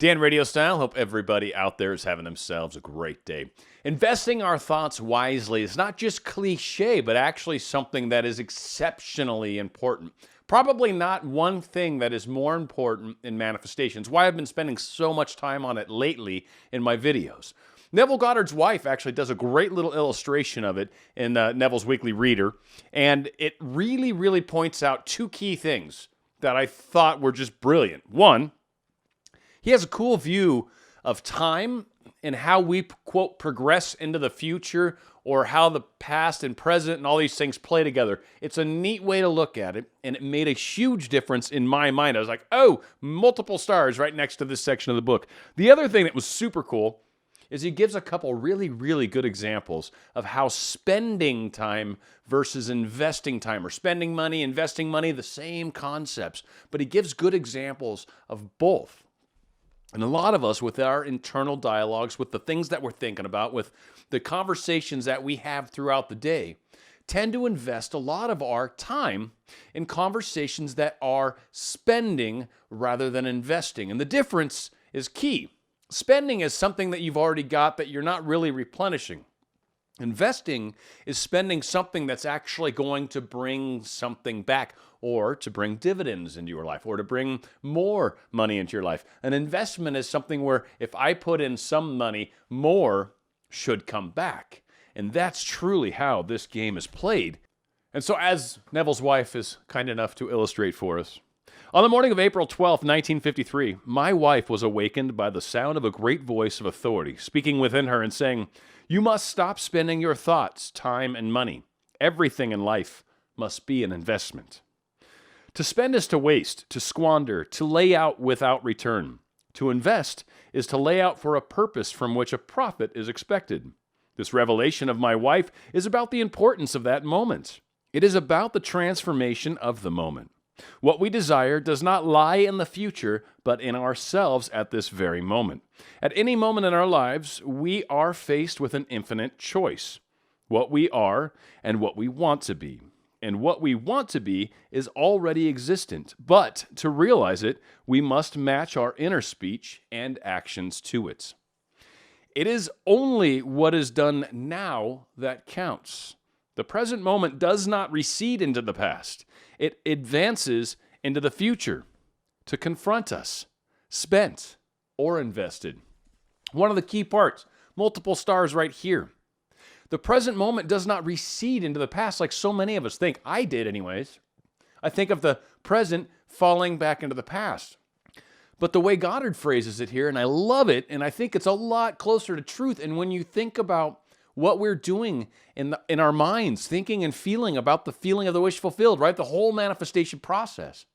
Dan RadioStyle, hope everybody out there is having themselves a great day. Investing our thoughts wisely is not just cliche, but actually something that is exceptionally important. Probably not one thing that is more important in manifestations. Why I've been spending so much time on it lately in my videos. Neville Goddard's wife actually does a great little illustration of it in Neville's Weekly Reader, and it really points out two key things that I thought were just brilliant. One, he has a cool view of time and how we, quote, progress into the future, or how the past and present and all these things play together. It's a neat way to look at it, and it made a huge difference in my mind. I was like, oh, multiple stars right next to this section of the book. The other thing that was super cool is he gives a couple really good examples of how spending time versus investing time, or spending money, investing money, the same concepts. But he gives good examples of both. And a lot of us, with our internal dialogues, with the things that we're thinking about, with the conversations that we have throughout the day, tend to invest a lot of our time in conversations that are spending rather than investing. And the difference is key. Spending is something that you've already got that you're not really replenishing. Investing is spending something that's actually going to bring something back, or to bring dividends into your life, or to bring more money into your life. An investment is something where if I put in some money, more should come back. And that's truly how this game is played. And so, as Neville's wife is kind enough to illustrate for us, on the morning of April 12th, 1953, my wife was awakened by the sound of a great voice of authority speaking within her and saying, "You must stop spending your thoughts, time, and money. Everything in life must be an investment." To spend is to waste, to squander, to lay out without return. To invest is to lay out for a purpose from which a profit is expected. This revelation of my wife is about the importance of that moment. It is about the transformation of the moment. What we desire does not lie in the future, but in ourselves at this very moment. At any moment in our lives, we are faced with an infinite choice: what we are and what we want to be. And what we want to be is already existent, but to realize it, we must match our inner speech and actions to it. It is only what is done now that counts. The present moment does not recede into the past. It advances into the future to confront us, spent or invested. One of the key parts, multiple stars right here. The present moment does not recede into the past like so many of us think. I did anyways. I think of the present falling back into the past. But the way Goddard phrases it here, and I love it, and I think it's a lot closer to truth. And when you think about what we're doing in our minds, thinking and feeling about the feeling of the wish fulfilled, right? The whole manifestation process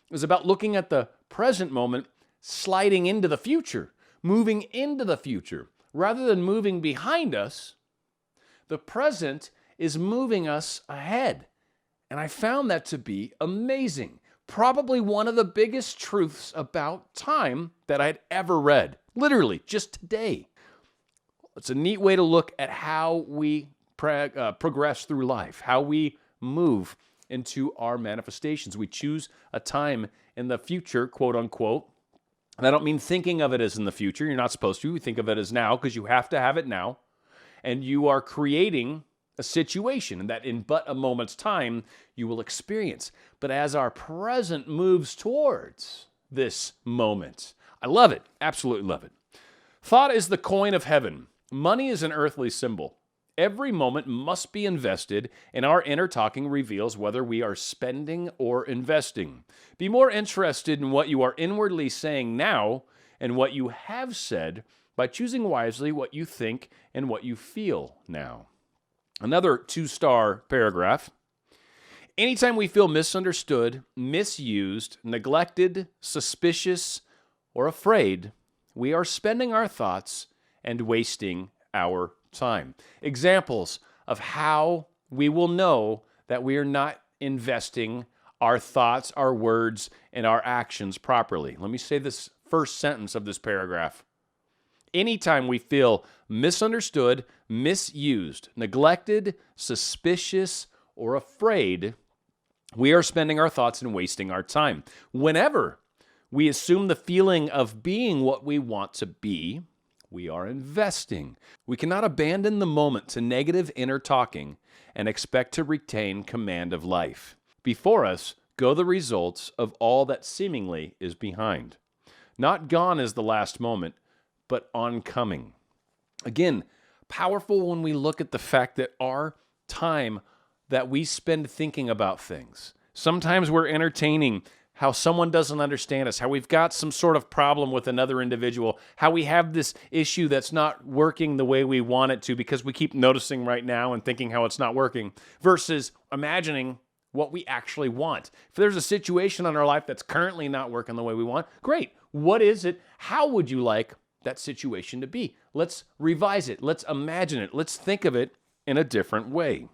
is about looking at the present moment, sliding into the future, moving into the future. Rather than moving behind us, the present is moving us ahead. And I found that to be amazing. Probably one of the biggest truths about time that I'd ever read. Literally, just today. It's a neat way to look at how we progress through life, how we move into our manifestations. We choose a time in the future, quote unquote. And I don't mean thinking of it as in the future. You're not supposed to. You think of it as now, because you have to have it now. And you are creating a situation that in but a moment's time you will experience. But as our present moves towards this moment, I love it. Absolutely love it. Thought is the coin of heaven. Money is an earthly symbol. Every moment must be invested, and our inner talking reveals whether we are spending or investing. Be more interested in what you are inwardly saying now and what you have said by choosing wisely what you think and what you feel now. Another 2-star paragraph. Anytime we feel misunderstood, misused, neglected, suspicious, or afraid, we are spending our thoughts and wasting our time. Examples of how we will know that we are not investing our thoughts, our words, and our actions properly. Let me say this first sentence of this paragraph. Anytime we feel misunderstood, misused, neglected, suspicious, or afraid, we are spending our thoughts and wasting our time. Whenever we assume the feeling of being what we want to be, we are investing. We cannot abandon the moment to negative inner talking and expect to retain command of life. Before us go the results of all that seemingly is behind. Not gone is the last moment, but oncoming. Again, powerful when we look at the fact that our time that we spend thinking about things, sometimes we're entertaining how someone doesn't understand us, how we've got some sort of problem with another individual, how we have this issue that's not working the way we want it to because we keep noticing right now and thinking how it's not working, versus imagining what we actually want. If there's a situation in our life that's currently not working the way we want, great. What is it? How would you like that situation to be? Let's revise it. Let's imagine it. Let's think of it in a different way.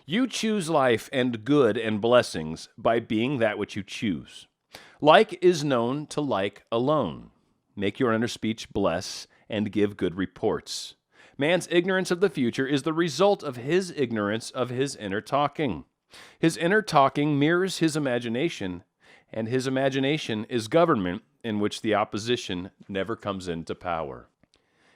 You choose life and good and blessings by being that which you choose. Like is known to like alone. Make your inner speech bless and give good reports. Man's ignorance of the future is the result of his ignorance of his inner talking. His inner talking mirrors his imagination, and his imagination is government in which the opposition never comes into power.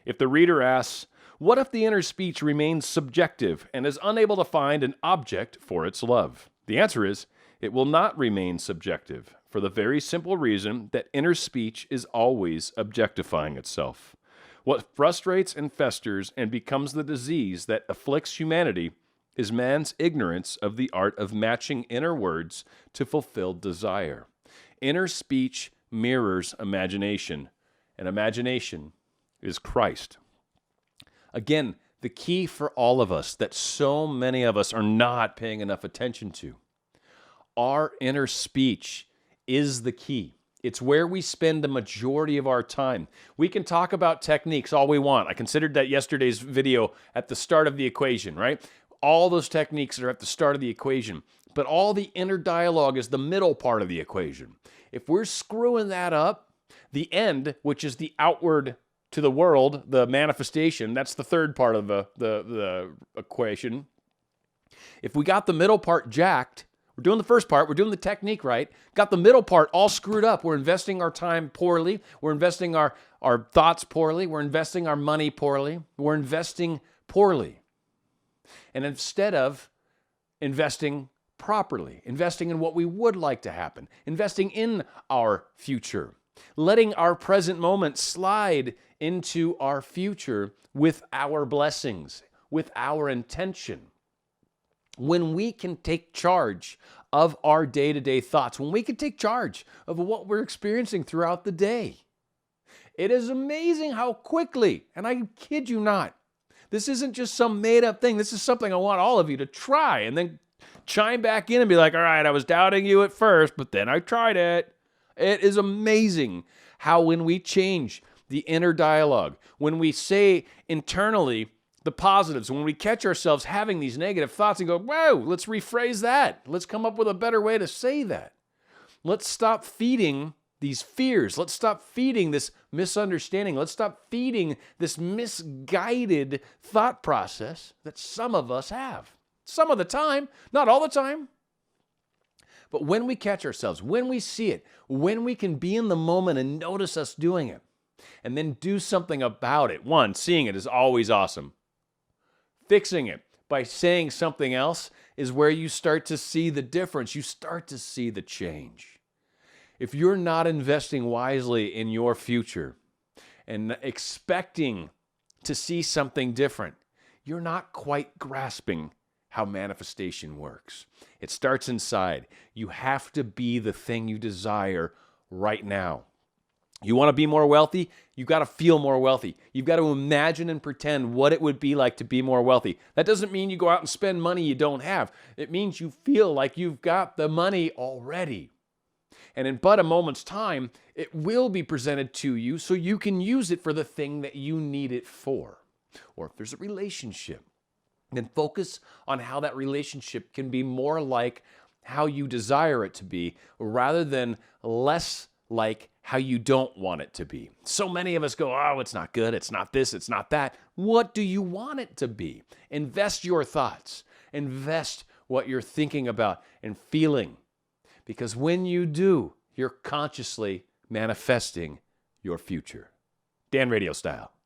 If the reader asks, what if the inner speech remains subjective and is unable to find an object for its love? The answer is, it will not remain subjective, for the very simple reason that inner speech is always objectifying itself. What frustrates and festers and becomes the disease that afflicts humanity is man's ignorance of the art of matching inner words to fulfilled desire. Inner speech mirrors imagination, and imagination is Christ. Again, the key for all of us that so many of us are not paying enough attention to. Our inner speech is the key. It's where we spend the majority of our time. We can talk about techniques all we want. I considered that yesterday's video at the start of the equation, right? All those techniques are at the start of the equation. But all the inner dialogue is the middle part of the equation. If we're screwing that up, the end, which is the outward to the world, the manifestation, that's the third part of the equation. If we got the middle part jacked, we're doing the first part, we're doing the technique right, got the middle part all screwed up, we're investing our time poorly, we're investing our thoughts poorly, we're investing our money poorly, we're investing poorly. And instead of investing properly, investing in what we would like to happen, investing in our future, letting our present moment slide into our future with our blessings, with our intention. When we can take charge of our day-to-day thoughts, when we can take charge of what we're experiencing throughout the day, it is amazing how quickly, and I kid you not, this isn't just some made-up thing. This is something I want all of you to try and then chime back in and be like, all right, I was doubting you at first, but then I tried it. It is amazing how when we change the inner dialogue, when we say internally the positives, when we catch ourselves having these negative thoughts and go, whoa, let's rephrase that. Let's come up with a better way to say that. Let's stop feeding these fears. Let's stop feeding this misunderstanding. Let's stop feeding this misguided thought process that some of us have. Some of the time, not all the time. But when we catch ourselves, when we see it, when we can be in the moment and notice us doing it, and then do something about it. One, seeing it is always awesome. Fixing it by saying something else is where you start to see the difference. You start to see the change. If you're not investing wisely in your future and expecting to see something different, you're not quite grasping how manifestation works. It starts inside. You have to be the thing you desire right now. You want to be more wealthy? You've got to feel more wealthy. You've got to imagine and pretend what it would be like to be more wealthy. That doesn't mean you go out and spend money you don't have. It means you feel like you've got the money already. And in but a moment's time, it will be presented to you so you can use it for the thing that you need it for. Or if there's a relationship, then focus on how that relationship can be more like how you desire it to be rather than less like how you don't want it to be. So many of us go, oh, it's not good, it's not this, it's not that. What do you want it to be? Invest your thoughts. Invest what you're thinking about and feeling. Because when you do, you're consciously manifesting your future. Dan, Radio Style.